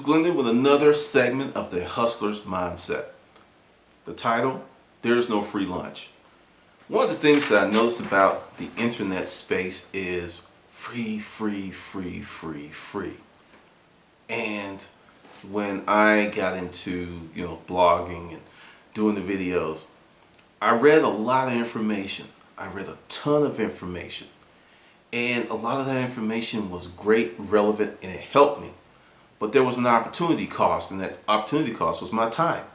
Glendon with another segment of the Hustler's Mindset. The title, There's No Free Lunch. One of the things that I noticed about the internet space is free. And when I got into, blogging and doing the videos, I read a lot of information. I read a ton of information. And a lot of that information was great, relevant, and it helped me. But there was an opportunity cost, and that opportunity cost was my time.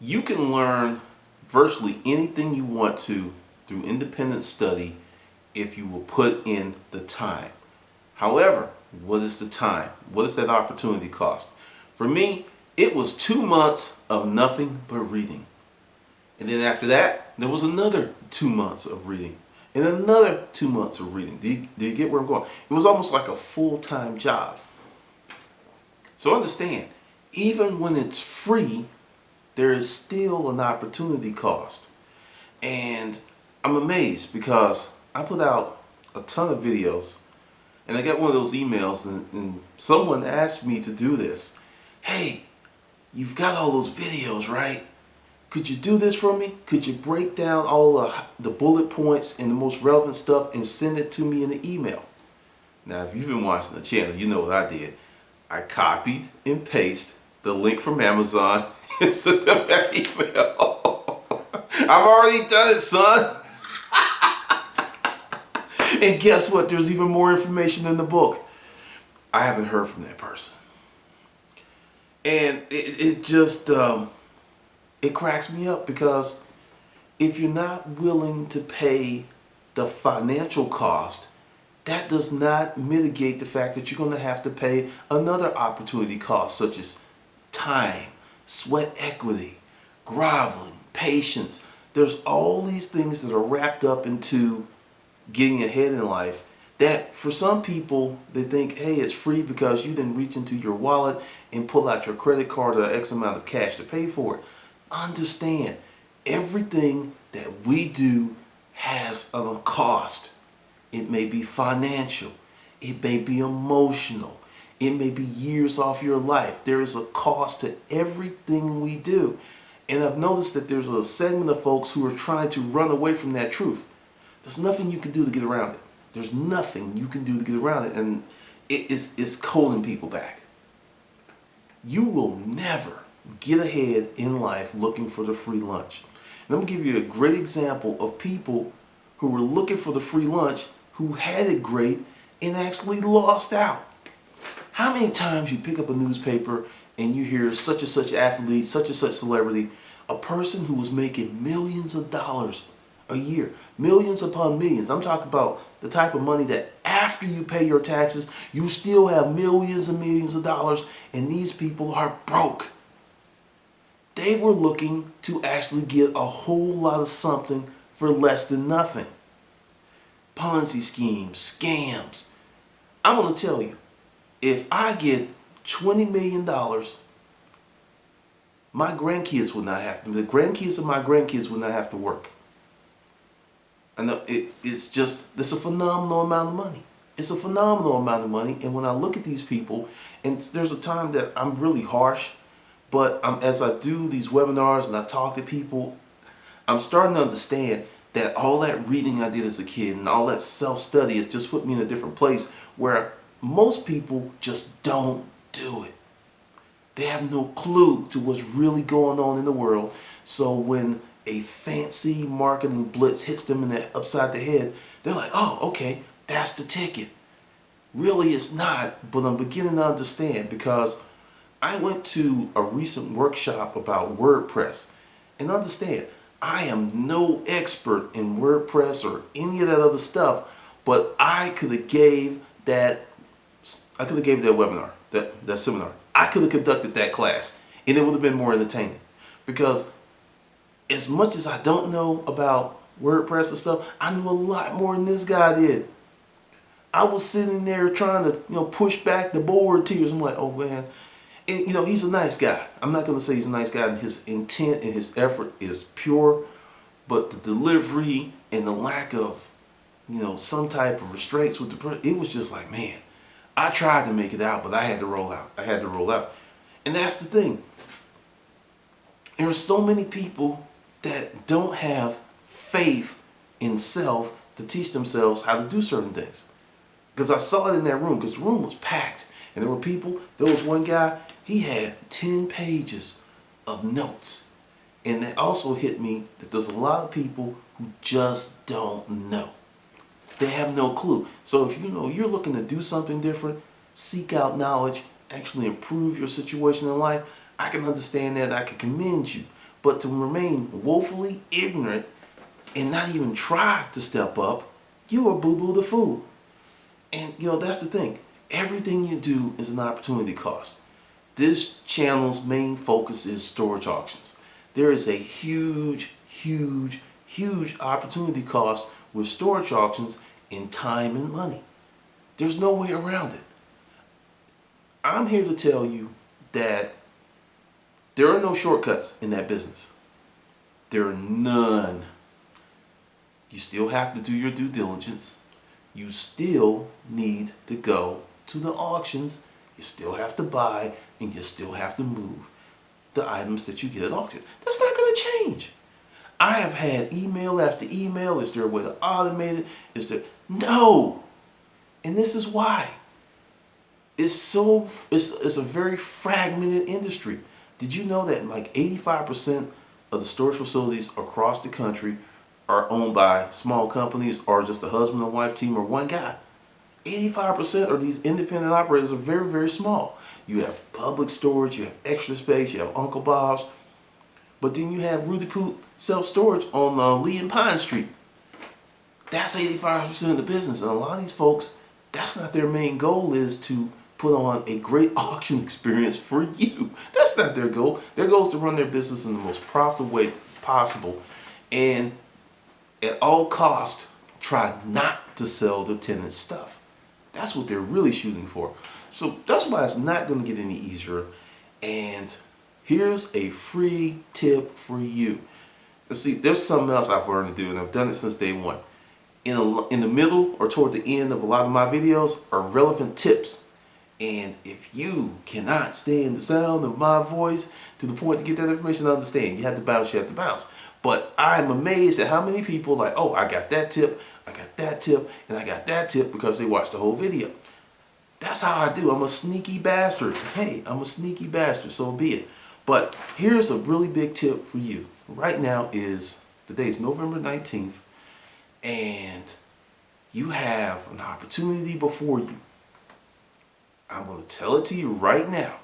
You can learn virtually anything you want to through independent study if you will put in the time. However, what is the time? What is that opportunity cost? For me, it was 2 months of nothing but reading. And then after that, there was another 2 months of reading. And another 2 months of reading. Do you get where I'm going? It was almost like a full-time job. So understand, even when it's free, there is still an opportunity cost. And I'm amazed because I put out a ton of videos and I got one of those emails and someone asked me to do this. Hey, you've got all those videos, right? Could you do this for me? Could you break down all the bullet points and the most relevant stuff and send it to me in an email? Now, if you've been watching the channel, you know what I did. I copied and pasted the link from Amazon and sent them that email. I've already done it, son. And guess what? There's even more information in the book. I haven't heard from that person. And it just, it cracks me up because if you're not willing to pay the financial cost, that does not mitigate the fact that you're going to have to pay another opportunity cost, such as time, sweat equity, groveling, patience. There's all these things that are wrapped up into getting ahead in life that for some people, they think, hey, it's free because you didn't reach into your wallet and pull out your credit card or X amount of cash to pay for it. Understand, everything that we do has a cost. It may be financial, it may be emotional, it may be years off your life. There is a cost to everything we do. And I've noticed that there's a segment of folks who are trying to run away from that truth. There's nothing you can do to get around it. There's nothing you can do to get around it, and it's holding people back. You will never get ahead in life looking for the free lunch. And I'm going to give you a great example of people who were looking for the free lunch who had it great and actually lost out. How many times you pick up a newspaper and you hear such and such athlete, such and such celebrity, a person who was making millions of dollars a year, millions upon millions. I'm talking about the type of money that after you pay your taxes, you still have millions and millions of dollars, and these people are broke. They were looking to actually get a whole lot of something for less than nothing. Ponzi schemes, scams. I'm going to tell you, if I get $20 million, my grandkids would not have to, the grandkids of my grandkids would not have to work. I know it's a phenomenal amount of money. It's a phenomenal amount of money. And when I look at these people, and there's a time that I'm really harsh, but as I do these webinars and I talk to people, I'm starting to understand that all that reading I did as a kid and all that self-study has just put me in a different place where most people just don't do it. They have no clue to what's really going on in the world. So when a fancy marketing blitz hits them upside the head, they're like, oh, okay, that's the ticket. Really, it's not, but I'm beginning to understand because I went to a recent workshop about WordPress. And understand, I am no expert in WordPress or any of that other stuff, but I could have gave that webinar, that seminar. I could have conducted that class, and it would have been more entertaining. Because as much as I don't know about WordPress and stuff, I knew a lot more than this guy did. I was sitting there trying to, push back the board tears. I'm like, oh man. And, he's a nice guy. I'm not going to say he's a nice guy, and his intent and his effort is pure, but the delivery and the lack of, some type of restraints with it was just like, man, I tried to make it out, but I had to roll out. And that's the thing. There are so many people that don't have faith in self to teach themselves how to do certain things. Because I saw it in that room, because the room was packed. And there were people, there was one guy, he had 10 pages of notes. And it also hit me that there's a lot of people who just don't know. They have no clue. So if you know you're looking to do something different, seek out knowledge, actually improve your situation in life, I can understand that, I can commend you. But to remain woefully ignorant and not even try to step up, you are boo-boo the fool. And that's the thing. Everything you do is an opportunity cost. This channel's main focus is storage auctions. There is a huge, huge, huge opportunity cost with storage auctions in time and money. There's no way around it. I'm here to tell you that there are no shortcuts in that business. There are none. You still have to do your due diligence. You still need to go to the auctions. You still have to buy, and you still have to move the items that you get at auction. That's not going to change. I have had email after email. Is there a way to automate it? Is there? No. And this is why. It's a very fragmented industry. Did you know that like 85% of the storage facilities across the country are owned by small companies or just a husband and wife team or one guy? 85% of these independent operators are very, very small. You have public storage, you have Extra Space, you have Uncle Bob's, but then you have Rudy Poot self-storage on Lee and Pine Street. That's 85% of the business. And a lot of these folks, that's not their main goal, is to put on a great auction experience for you. That's not their goal. Their goal is to run their business in the most profitable way possible. And at all costs, try not to sell their tenants stuff. That's what they're really shooting for. So that's why it's not going to get any easier. And here's a free tip for you. Let's see, there's something else I've learned to do, and I've done it since day one. In the middle or toward the end of a lot of my videos are relevant tips. And if you cannot stand the sound of my voice to the point to get that information, I understand. You have to bounce, But I'm amazed at how many people like, oh, I got that tip, I got that tip, and I got that tip because they watched the whole video. That's how I do. I'm a sneaky bastard. Hey, I'm a sneaky bastard, so be it. But here's a really big tip for you. Right now today's November 19th, and you have an opportunity before you. I'm going to tell it to you right now.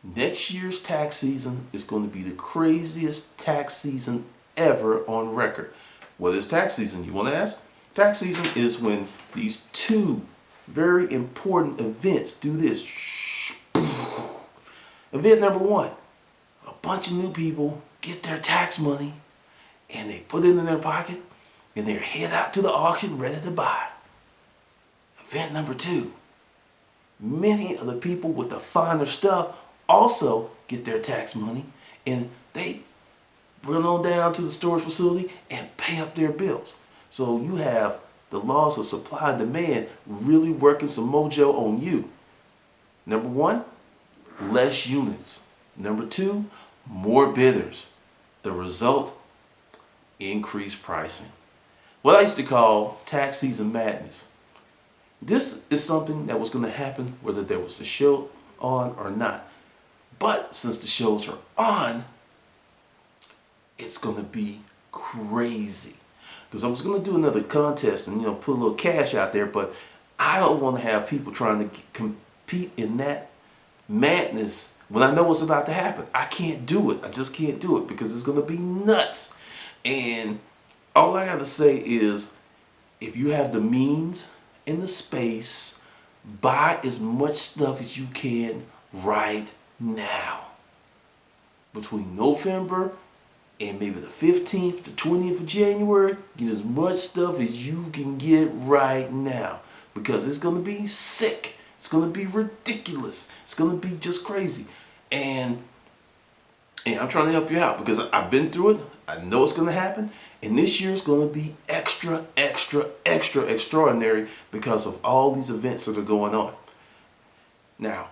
Next year's tax season is going to be the craziest tax season ever on record. What is tax season, you want to ask? Tax season is when these two very important events do this. Event number one, a bunch of new people get their tax money and they put it in their pocket and they're head out to the auction ready to buy. Event number two, many of the people with the finer stuff also get their tax money and they run on down to the storage facility and pay up their bills. So you have the laws of supply and demand really working some mojo on you. Number one, less units. Number two, more bidders. The result, increased pricing. What I used to call tax season madness. This is something that was going to happen whether there was a show on or not. But since the shows are on, it's going to be crazy. Because I was going to do another contest and put a little cash out there, but I don't want to have people trying to compete in that madness when I know what's about to happen. I can't do it. I just can't do it because it's going to be nuts. And all I got to say is, if you have the means and the space, buy as much stuff as you can right now. Between November and maybe the 15th to 20th of January, get as much stuff as you can get right now. Because it's going to be sick. It's going to be ridiculous. It's going to be just crazy. And And I'm trying to help you out because I've been through it. I know it's going to happen. And this year is going to be extra, extra, extra extraordinary because of all these events that are going on. Now,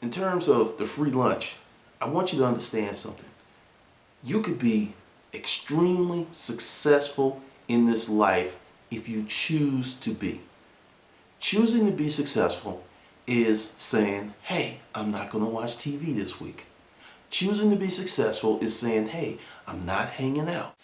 in terms of the free lunch, I want you to understand something. You could be extremely successful in this life if you choose to be. Choosing to be successful is saying, hey, I'm not going to watch TV this week. Choosing to be successful is saying, hey, I'm not hanging out.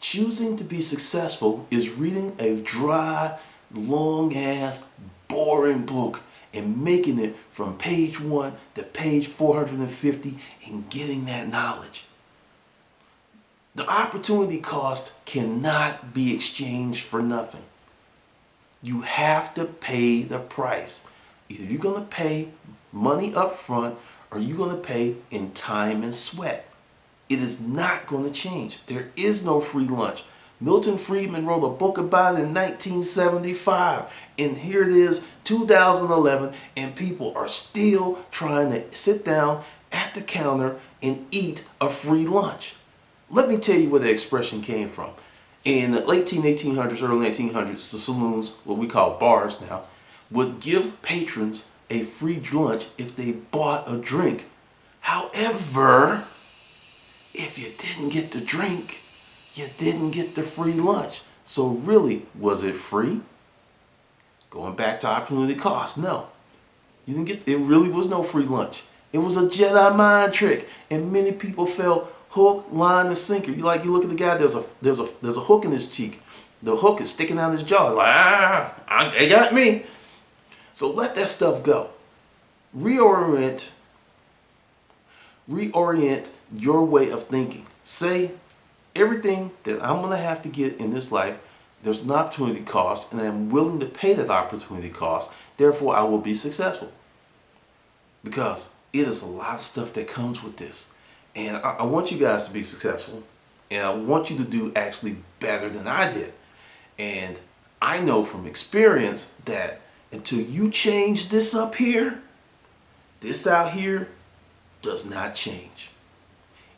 Choosing to be successful is reading a dry, long-ass, boring book and making it from page 1 to page 450 and getting that knowledge. The opportunity cost cannot be exchanged for nothing. You have to pay the price. Either you're going to pay money up front or you're going to pay in time and sweat. It is not going to change. There is no free lunch. Milton Friedman wrote a book about it in 1975, and here it is, 2011, and people are still trying to sit down at the counter and eat a free lunch. Let me tell you where the expression came from. In the late 1800s, early 1900s, the saloons, what we call bars now, would give patrons a free lunch if they bought a drink. However, if you didn't get the drink, you didn't get the free lunch. So really, was it free? Going back to opportunity cost, no. You didn't get, it really was no free lunch. It was a Jedi mind trick, and many people fell hook, line, and sinker. You look at the guy. There's a hook in his cheek. The hook is sticking out his jaw. Like they got me. So let that stuff go. Reorient your way of thinking. Say everything that I'm going to have to get in this life, there's an opportunity cost, and I'm willing to pay that opportunity cost. Therefore, I will be successful. Because it is a lot of stuff that comes with this. And I want you guys to be successful. And I want you to do actually better than I did. And I know from experience that until you change this up here, this out here does not change.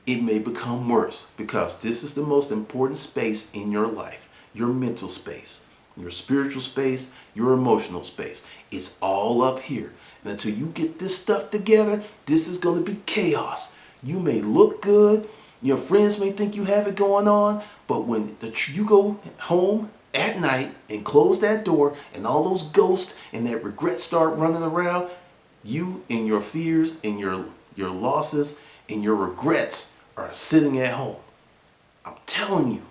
It may become worse because this is the most important space in your life. Your mental space, your spiritual space, your emotional space. It's all up here. And until you get this stuff together, this is going to be chaos. You may look good. Your friends may think you have it going on. But when you go home at night and close that door and all those ghosts and that regret start running around, you and your fears and your losses and your regrets are sitting at home. I'm telling you,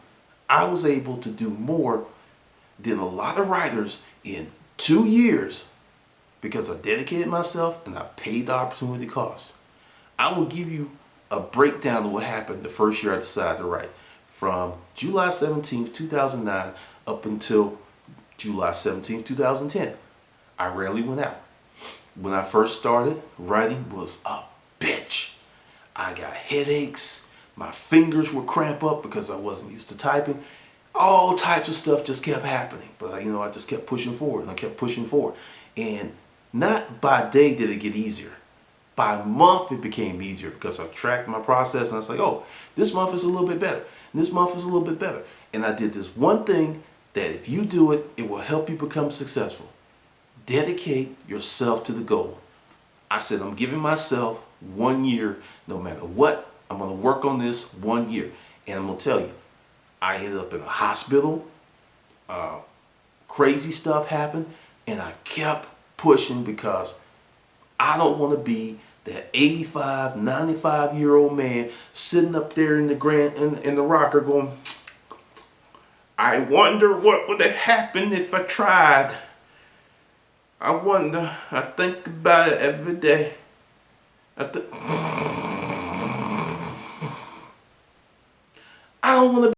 I was able to do more than a lot of writers in 2 years because I dedicated myself and I paid the opportunity cost. I will give you a breakdown of what happened the first year I decided to write. From July 17th, 2009 up until July 17th, 2010. I rarely went out. When I first started, writing was a bitch. I got headaches. My fingers would cramp up because I wasn't used to typing. All types of stuff just kept happening. But I just kept pushing forward and I kept pushing forward. And not by day did it get easier. By month it became easier because I tracked my process and I was like, oh, this month is a little bit better. And this month is a little bit better. And I did this one thing that if you do it, it will help you become successful. Dedicate yourself to the goal. I said, I'm giving myself 1 year, no matter what, I'm going to work on this 1 year. And I'm going to tell you, I ended up in a hospital. Crazy stuff happened. And I kept pushing because I don't want to be that 85, 95-year-old man sitting up there in the rocker going, I wonder what would have happened if I tried. I wonder. I think about it every day. I don't want to